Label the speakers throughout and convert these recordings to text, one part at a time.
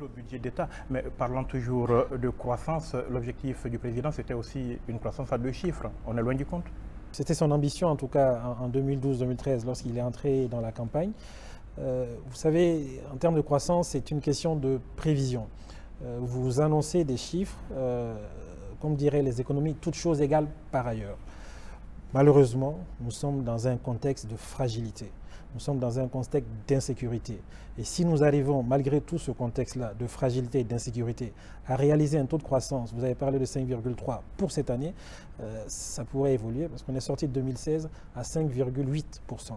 Speaker 1: au budget d'État. Mais parlant toujours de croissance, l'objectif du président, c'était aussi une croissance à 2 chiffres. On est loin du compte.
Speaker 2: C'était son ambition, en tout cas en 2012-2013, lorsqu'il est entré dans la campagne. Vous savez, en termes de croissance, c'est une question de prévision. Vous annoncez des chiffres, comme diraient les économies, toutes choses égales par ailleurs. Malheureusement, nous sommes dans un contexte de fragilité. Nous sommes dans un contexte d'insécurité. Et si nous arrivons, malgré tout ce contexte-là de fragilité et d'insécurité, à réaliser un taux de croissance, vous avez parlé de 5,3 pour cette année, ça pourrait évoluer parce qu'on est sorti de 2016 à 5,8%.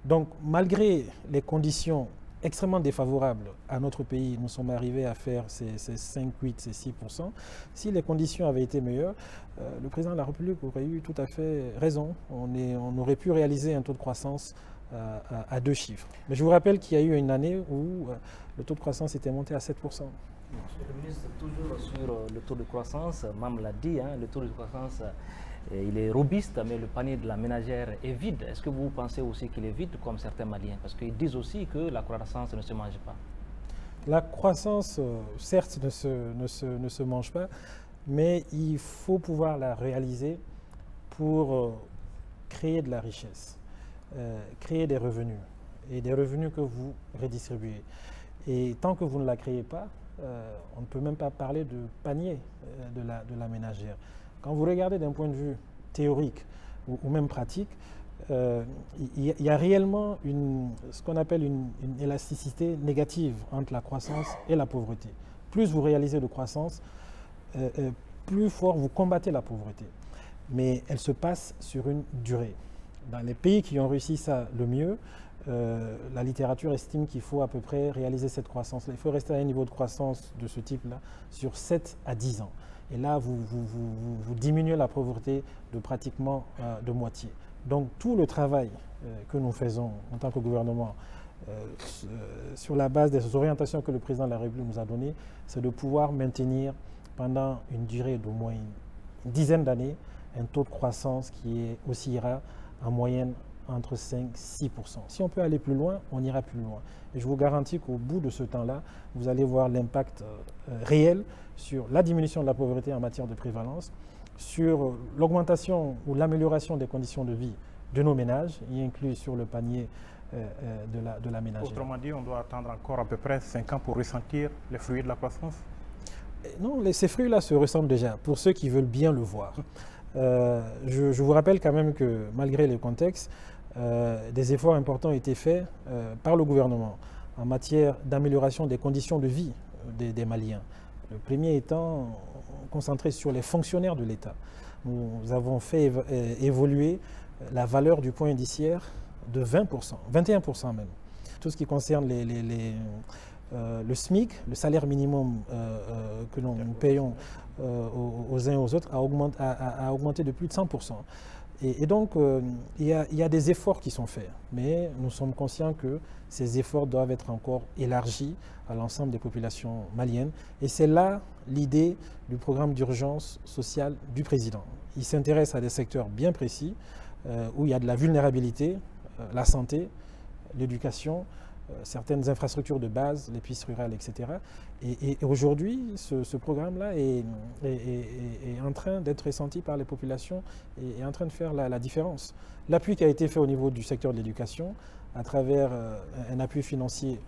Speaker 2: Donc, malgré les conditions extrêmement défavorables à notre pays, nous sommes arrivés à faire ces 5, 8, ces 6%. Si les conditions avaient été meilleures, le président de la République aurait eu tout à fait raison. On aurait pu réaliser un taux de croissance à 2 chiffres. Mais je vous rappelle qu'il y a eu une année où le taux de croissance était monté à 7%.
Speaker 3: Monsieur le ministre, toujours sur le taux de croissance, Mam l'a dit, hein, le taux de croissance il est robuste, mais le panier de la ménagère est vide. Est-ce que vous pensez aussi qu'il est vide comme certains Maliens? Parce qu'ils disent aussi que la croissance ne se mange pas.
Speaker 2: La croissance, certes, ne se mange pas, mais il faut pouvoir la réaliser pour créer de la richesse, créer des revenus, et des revenus que vous redistribuez. Et tant que vous ne la créez pas, on ne peut même pas parler de panier de la ménagère. Quand vous regardez d'un point de vue théorique ou même pratique, il y a réellement ce qu'on appelle une élasticité négative entre la croissance et la pauvreté. Plus vous réalisez de croissance, plus fort vous combattez la pauvreté. Mais elle se passe sur une durée. Dans les pays qui ont réussi ça le mieux, la littérature estime qu'il faut à peu près réaliser cette croissance-là. Il faut rester à un niveau de croissance de ce type-là sur 7 à 10 ans. Et là, vous diminuez la pauvreté de pratiquement de moitié. Donc tout le travail que nous faisons en tant que gouvernement, sur la base des orientations que le président de la République nous a données, c'est de pouvoir maintenir pendant une durée d'au moins une dizaine d'années un taux de croissance qui oscillera en moyenne entre 5 et 6%. Si on peut aller plus loin, on ira plus loin. Et je vous garantis qu'au bout de ce temps-là, vous allez voir l'impact réel sur la diminution de la pauvreté en matière de prévalence, sur l'augmentation ou l'amélioration des conditions de vie de nos ménages, y inclus sur le panier de la ménagère.
Speaker 1: Autrement dit, on doit attendre encore à peu près 5 ans pour ressentir les fruits de la croissance?
Speaker 2: Non, ces fruits-là se ressentent déjà, pour ceux qui veulent bien le voir. Je vous rappelle quand même que malgré le contexte, des efforts importants ont été faits par le gouvernement en matière d'amélioration des conditions de vie des Maliens. Le premier étant concentré sur les fonctionnaires de l'État. Nous avons fait évoluer la valeur du point indiciaire de 20%, 21% même. Tout ce qui concerne le SMIC, le salaire minimum que nous payons aux uns et aux autres, a augmenté de plus de 100%. Et donc, il y a des efforts qui sont faits, mais nous sommes conscients que ces efforts doivent être encore élargis à l'ensemble des populations maliennes. Et c'est là l'idée du programme d'urgence sociale du président. Il s'intéresse à des secteurs bien précis, où il y a de la vulnérabilité, la santé, l'éducation, certaines infrastructures de base, les pistes rurales, etc. Et aujourd'hui, ce programme-là est en train d'être ressenti par les populations et est en train de faire la différence. L'appui qui a été fait au niveau du secteur de l'éducation, à travers un appui financier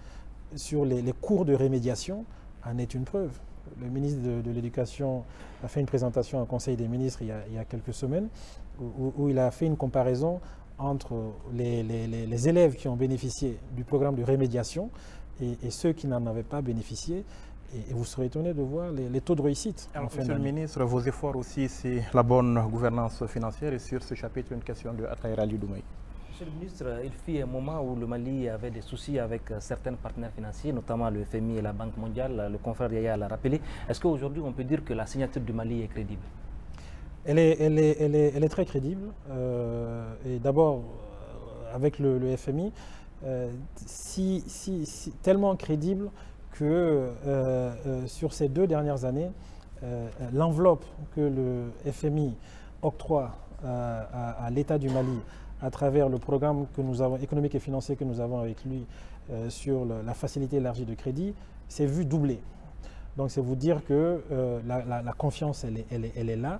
Speaker 2: sur les cours de rémédiation, en est une preuve. Le ministre de l'Éducation a fait une présentation au Conseil des ministres il y a quelques semaines, où il a fait une comparaison entre les élèves qui ont bénéficié du programme de rémédiation et ceux qui n'en avaient pas bénéficié. Et vous serez étonné de voir les taux de réussite.
Speaker 1: Alors, Monsieur le ministre, vos efforts aussi, c'est la bonne gouvernance financière. Et sur ce chapitre, une question de Ataïra Ali Doumaï.
Speaker 3: Monsieur le ministre, il fut un moment où le Mali avait des soucis avec certains partenaires financiers, notamment le FMI et la Banque mondiale. Le confrère Yaya l'a rappelé. Est-ce qu'aujourd'hui, on peut dire que la signature du Mali est crédible?
Speaker 2: Elle est très crédible. Et d'abord, avec le FMI, tellement crédible que sur ces 2 dernières années, l'enveloppe que le FMI octroie à l'État du Mali à travers le programme que nous avons, économique et financier que nous avons avec lui sur la facilité élargie de crédit s'est vu doubler. Donc c'est vous dire que la confiance, elle est là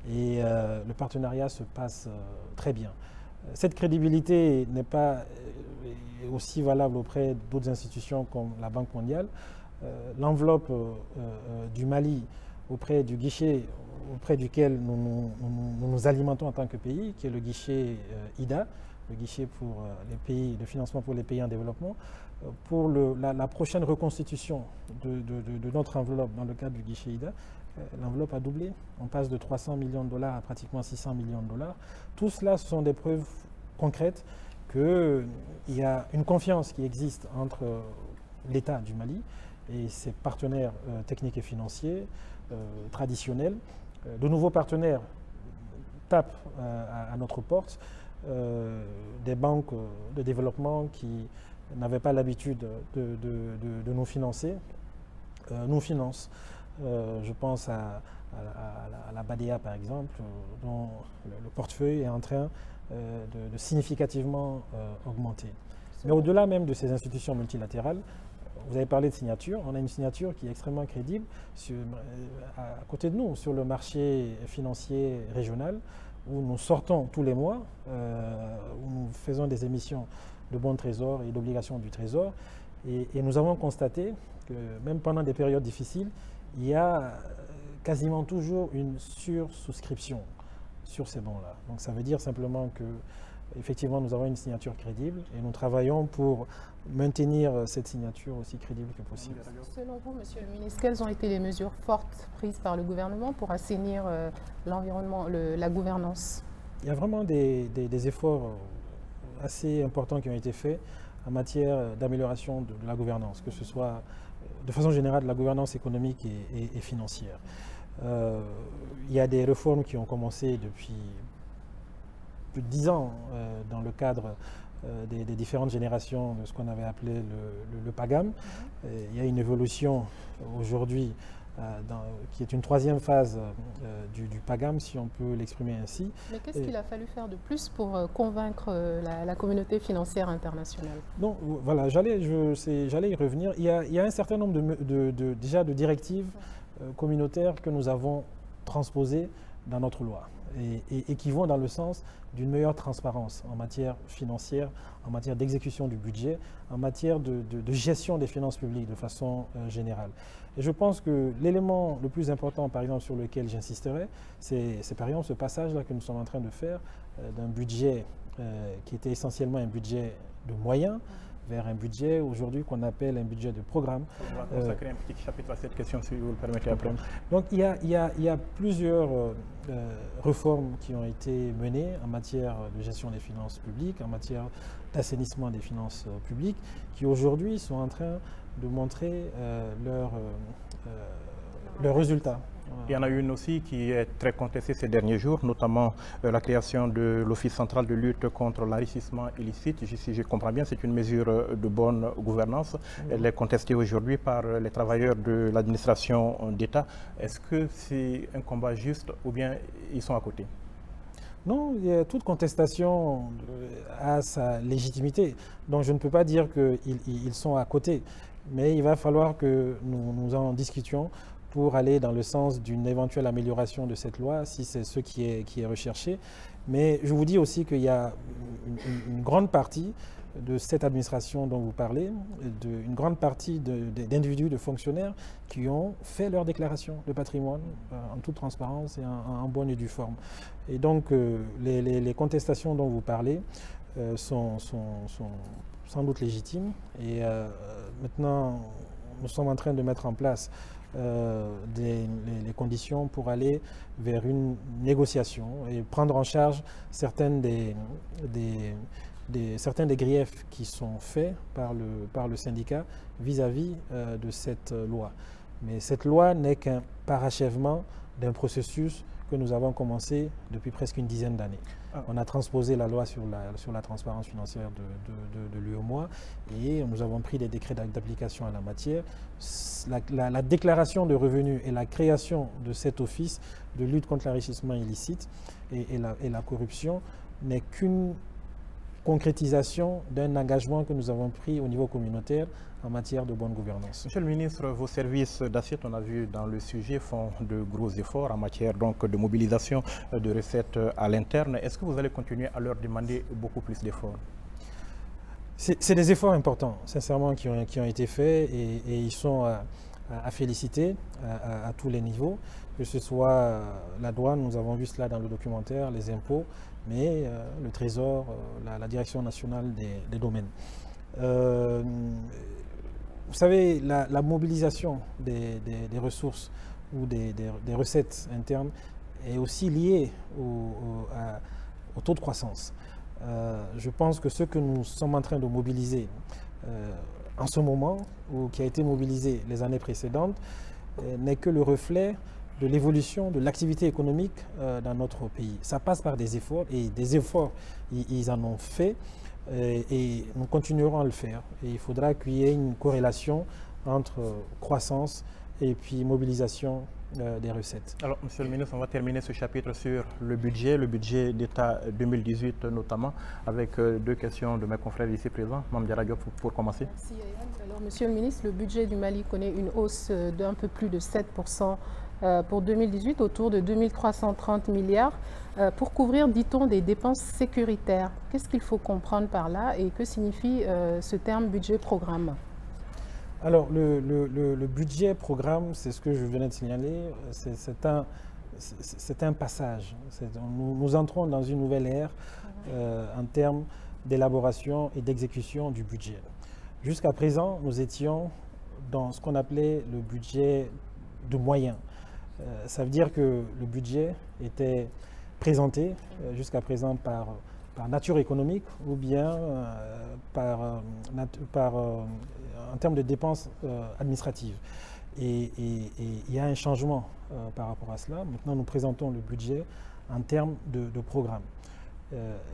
Speaker 2: et le partenariat se passe très bien. Cette crédibilité n'est pas aussi valable auprès d'autres institutions comme la Banque mondiale. L'enveloppe du Mali auprès du guichet auprès duquel nous alimentons en tant que pays, qui est le guichet IDA, le guichet pour les pays, le financement pour les pays en développement, pour la prochaine reconstitution de notre enveloppe dans le cadre du guichet IDA, l'enveloppe a doublé. On passe de 300 millions de dollars à pratiquement 600 millions de dollars. Tout cela, ce sont des preuves concrètes qu'il y a une confiance qui existe entre l'État du Mali et ses partenaires techniques et financiers traditionnels. De nouveaux partenaires tapent à notre porte, des banques de développement qui n'avaient pas l'habitude de nous financer, nous financent. Je pense à la BADEA par exemple, dont le portefeuille est en train de significativement augmenter. Mais au-delà même de ces institutions multilatérales, vous avez parlé de signature, on a une signature qui est extrêmement crédible à côté de nous, sur le marché financier régional, où nous sortons tous les mois, où nous faisons des émissions de bons de trésor et d'obligations du trésor. Et nous avons constaté que même pendant des périodes difficiles, il y a quasiment toujours une sursouscription sur ces bons-là. Donc ça veut dire simplement que effectivement, nous avons une signature crédible et nous travaillons pour maintenir cette signature aussi crédible que possible.
Speaker 4: Selon vous, Monsieur le ministre, quelles ont été les mesures fortes prises par le gouvernement pour assainir l'environnement, la gouvernance?
Speaker 2: Il y a vraiment des efforts assez importants qui ont été faits en matière d'amélioration de la gouvernance, que ce soit de façon générale de la gouvernance économique et financière. Il y a des réformes qui ont commencé depuis plus de 10 ans dans le cadre des différentes générations de ce qu'on avait appelé le PAGAM. Il y a une évolution aujourd'hui qui est une troisième phase du PAGAM, si on peut l'exprimer ainsi.
Speaker 4: Mais qu'est-ce qu'il a fallu faire de plus pour convaincre la communauté financière internationale?
Speaker 2: Non, voilà, j'allais y revenir. Il y a un certain nombre déjà de directives communautaires que nous avons transposées dans notre loi et qui vont dans le sens d'une meilleure transparence en matière financière, en matière d'exécution du budget, en matière de gestion des finances publiques de façon générale. Et je pense que l'élément le plus important, par exemple, sur lequel j'insisterai, c'est par exemple ce passage-là que nous sommes en train de faire d'un budget qui était essentiellement un budget de moyens, vers un budget aujourd'hui qu'on appelle un budget de programme.
Speaker 1: On va consacrer un petit chapitre à cette question si vous le permettez après.
Speaker 2: Donc il y a plusieurs réformes qui ont été menées en matière de gestion des finances publiques, en matière d'assainissement des finances publiques, qui aujourd'hui sont en train de montrer leurs résultats.
Speaker 1: Il y en a une aussi qui est très contestée ces derniers jours, notamment la création de l'Office central de lutte contre l'enrichissement illicite. Si je comprends bien, c'est une mesure de bonne gouvernance. Elle est contestée aujourd'hui par les travailleurs de l'administration d'État. Est-ce que c'est un combat juste ou bien ils sont à côté?
Speaker 2: Non, toute contestation a sa légitimité. Donc je ne peux pas dire qu'ils sont à côté. Mais il va falloir que nous en discutions pour aller dans le sens d'une éventuelle amélioration de cette loi, si c'est ce qui est recherché. Mais je vous dis aussi qu'il y a une grande partie de cette administration dont vous parlez, une grande partie d'individus, de fonctionnaires qui ont fait leur déclaration de patrimoine en toute transparence et en bonne et due forme. Et donc les contestations dont vous parlez sont sans doute légitimes. Et maintenant, nous sommes en train de mettre en place les conditions pour aller vers une négociation et prendre en charge certaines des griefs qui sont faits par le syndicat vis-à-vis de cette loi. Mais cette loi n'est qu'un parachèvement d'un processus que nous avons commencé depuis presque une dizaine d'années. On a transposé la loi sur la transparence financière de l'UEMOA et nous avons pris des décrets d'application en la matière. La déclaration de revenus et la création de cet office de lutte contre l'enrichissement illicite et la corruption n'est qu'une concrétisation d'un engagement que nous avons pris au niveau communautaire en matière de bonne gouvernance.
Speaker 1: Monsieur le ministre, vos services d'assiette, on a vu dans le sujet, font de gros efforts en matière donc, de mobilisation de recettes à l'interne. Est-ce que vous allez continuer à leur demander beaucoup plus d'efforts?
Speaker 2: C'est des efforts importants, sincèrement, qui ont été faits et ils sont à féliciter à tous les niveaux, que ce soit la douane, nous avons vu cela dans le documentaire, les impôts, mais le Trésor, la Direction nationale des domaines. Vous savez, la mobilisation des ressources ou des recettes internes est aussi liée au taux de croissance. Je pense que ce que nous sommes en train de mobiliser en ce moment, ou qui a été mobilisé les années précédentes, n'est que le reflet de l'évolution de l'activité économique dans notre pays. Ça passe par des efforts, et des efforts, ils en ont fait, et nous continuerons à le faire. Et il faudra qu'il y ait une corrélation entre croissance et puis mobilisation des recettes.
Speaker 1: Alors, Monsieur le ministre, on va terminer ce chapitre sur le budget d'État 2018 notamment, avec deux questions de mes confrères ici présents. Mme Diarra Diop, pour commencer.
Speaker 4: Merci, Ayane. Alors, Monsieur le ministre, le budget du Mali connaît une hausse d'un peu plus de 7% pour 2018, autour de 2330 milliards, pour couvrir, dit-on, des dépenses sécuritaires. Qu'est-ce qu'il faut comprendre par là et que signifie ce terme budget-programme?
Speaker 2: Alors, le budget programme, c'est ce que je venais de signaler, c'est un passage. Nous entrons dans une nouvelle ère en termes d'élaboration et d'exécution du budget. Jusqu'à présent, nous étions dans ce qu'on appelait le budget de moyens. Ça veut dire que le budget était présenté jusqu'à présent par nature économique ou bien en termes de dépenses administratives. Et il y a un changement par rapport à cela. Maintenant, nous présentons le budget en termes de programme.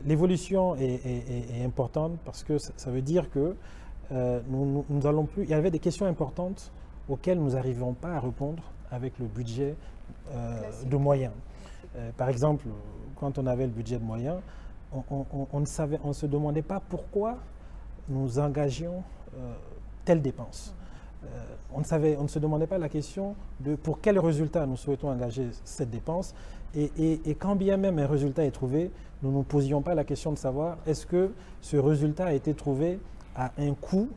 Speaker 2: L'évolution est importante parce que ça veut dire que nous allons plus... Il y avait des questions importantes auxquelles nous n'arrivons pas à répondre avec le budget de moyens. Par exemple, quand on avait le budget de moyens, on ne se demandait pas pourquoi nous engagions telle dépense. On ne se demandait pas la question de pour quel résultat nous souhaitons engager cette dépense. Et quand bien même un résultat est trouvé, nous ne nous posions pas la question de savoir est-ce que ce résultat a été trouvé à un coût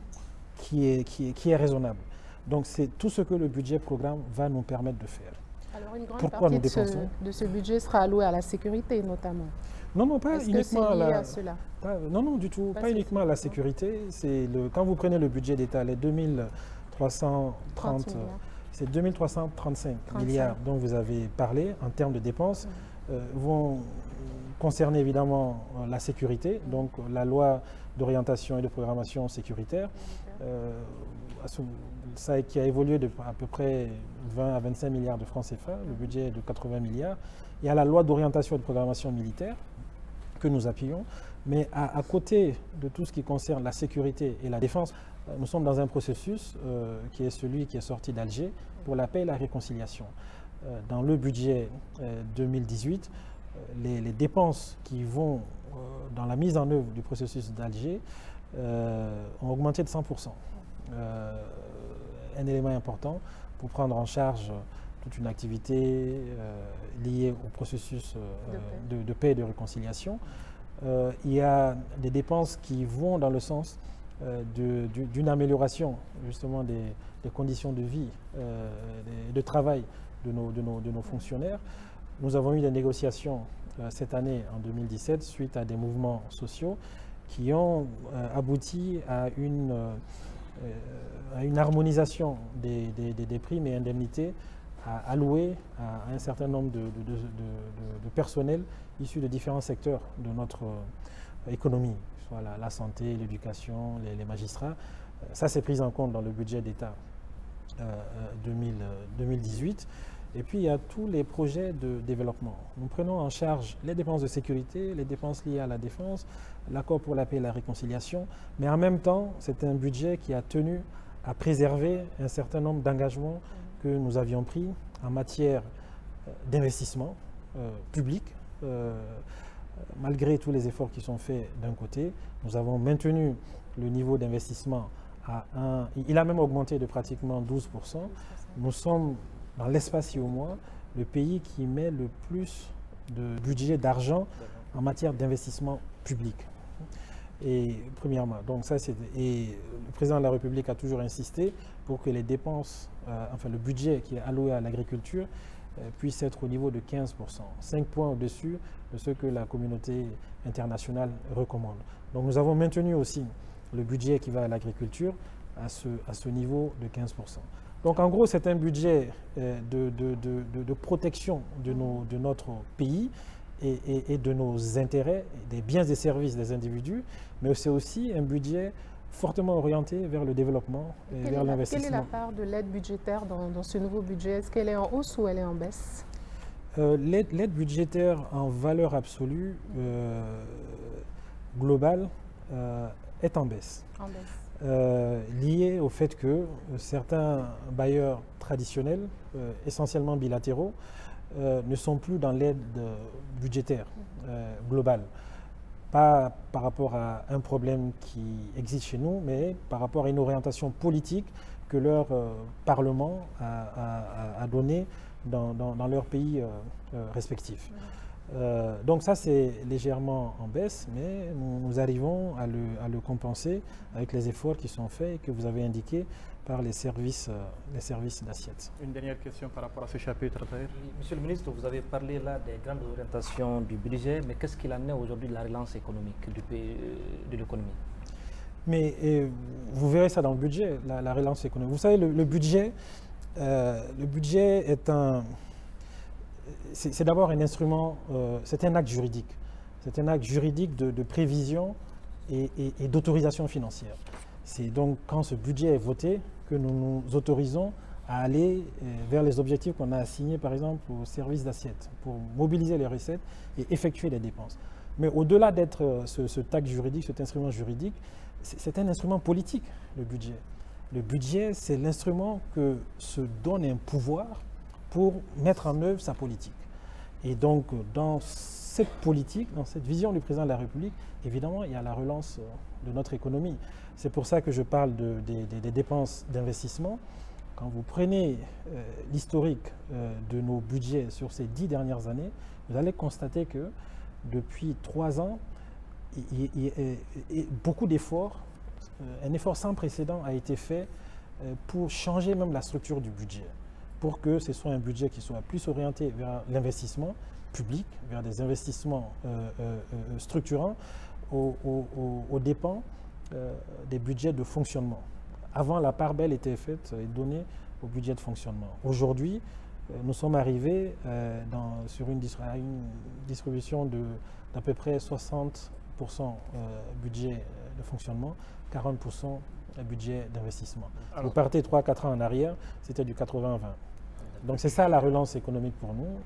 Speaker 2: qui est raisonnable. Donc c'est tout ce que le budget programme va nous permettre de faire.
Speaker 4: Alors une grande partie de ce budget sera allouée à la sécurité notamment.
Speaker 2: Non, pas uniquement
Speaker 4: à cela.
Speaker 2: Non, du tout, pas uniquement à la sécurité. Quand vous prenez le budget d'État, les 2330, c'est 2335 milliards dont vous avez parlé en termes de dépenses, vont concerner évidemment la sécurité, donc la loi d'orientation et de programmation sécuritaire, ça qui a évolué de à peu près 20 à 25 milliards de francs CFA, le budget est de 80 milliards. Il y a la loi d'orientation et de programmation militaire que nous appuyons, mais à côté de tout ce qui concerne la sécurité et la défense, nous sommes dans un processus qui est celui qui est sorti d'Alger pour la paix et la réconciliation. Dans le budget 2018, les dépenses qui vont dans la mise en œuvre du processus d'Alger ont augmenté de 100%. Un élément important pour prendre en charge toute une activité liée au processus de paix et de réconciliation. Il y a des dépenses qui vont dans le sens d'une amélioration justement des conditions de vie et de travail de nos fonctionnaires. Nous avons eu des négociations cette année en 2017 suite à des mouvements sociaux qui ont abouti à une harmonisation des primes et indemnités allouées à un certain nombre de personnels issus de différents secteurs de notre économie, soit la santé, l'éducation, les magistrats. Ça, c'est pris en compte dans le budget d'État 2018. Et puis, il y a tous les projets de développement. Nous prenons en charge les dépenses de sécurité, les dépenses liées à la défense, l'accord pour la paix et la réconciliation. Mais en même temps, c'est un budget qui a tenu à préserver un certain nombre d'engagements que nous avions pris en matière d'investissement public, malgré tous les efforts qui sont faits d'un côté, nous avons maintenu le niveau d'investissement à il a même augmenté de pratiquement 12%. Nous sommes, dans l'espace IOMOA, le pays qui met le plus de budget d'argent en matière d'investissement public. Et premièrement, donc ça et le président de la République a toujours insisté pour que les dépenses, enfin le budget qui est alloué à l'agriculture puisse être au niveau de 15%, 5 points au-dessus de ce que la communauté internationale recommande. Donc nous avons maintenu aussi le budget qui va à l'agriculture à ce niveau de 15%. Donc en gros, c'est un budget de protection de notre pays et de nos intérêts, des biens et services des individus, mais c'est aussi un budget fortement orienté vers le développement et vers l'investissement.
Speaker 4: Quelle est la part de l'aide budgétaire dans ce nouveau budget? Est-ce qu'elle est en hausse ou elle est en baisse?
Speaker 2: L'aide budgétaire en valeur absolue globale est en baisse. Lié au fait que certains bailleurs traditionnels, essentiellement bilatéraux, ne sont plus dans l'aide budgétaire globale. Pas par rapport à un problème qui existe chez nous, mais par rapport à une orientation politique que leur Parlement a donnée dans leur pays respectifs. Donc ça, c'est légèrement en baisse, mais nous arrivons à le compenser avec les efforts qui sont faits et que vous avez indiqués par les services d'assiette.
Speaker 1: Une dernière question par rapport à ce chapitre, Tahir.
Speaker 3: Monsieur le ministre, vous avez parlé là des grandes orientations du budget, mais qu'est-ce qu'il en est aujourd'hui de la relance économique de l'économie?
Speaker 2: Mais vous verrez ça dans le budget, la relance économique. Vous savez, le budget est c'est d'abord un instrument, c'est un acte juridique. C'est un acte juridique de prévision et d'autorisation financière. C'est donc quand ce budget est voté que nous nous autorisons à aller vers les objectifs qu'on a assignés, par exemple, au service d'assiette, pour mobiliser les recettes et effectuer les dépenses. Mais au-delà d'être cet acte juridique, cet instrument juridique, c'est un instrument politique, le budget. Le budget, c'est l'instrument que se donne un pouvoir pour mettre en œuvre sa politique. Et donc, dans cette politique, dans cette vision du président de la République, évidemment, il y a la relance de notre économie. C'est pour ça que je parle des dépenses d'investissement. Quand vous prenez l'historique de nos budgets sur ces 10 dernières années, vous allez constater que depuis 3 ans, beaucoup d'efforts, un effort sans précédent a été fait pour changer même la structure du budget, pour que ce soit un budget qui soit plus orienté vers l'investissement public, vers des investissements structurants aux dépens des budgets de fonctionnement. Avant, la part belle était faite et donnée au budget de fonctionnement. Aujourd'hui, nous sommes arrivés sur une distribution d'à peu près 60% budget de fonctionnement, 40% budget d'investissement. Vous partez 3-4 ans en arrière, c'était du 80-20. Donc c'est ça la relance économique pour nous.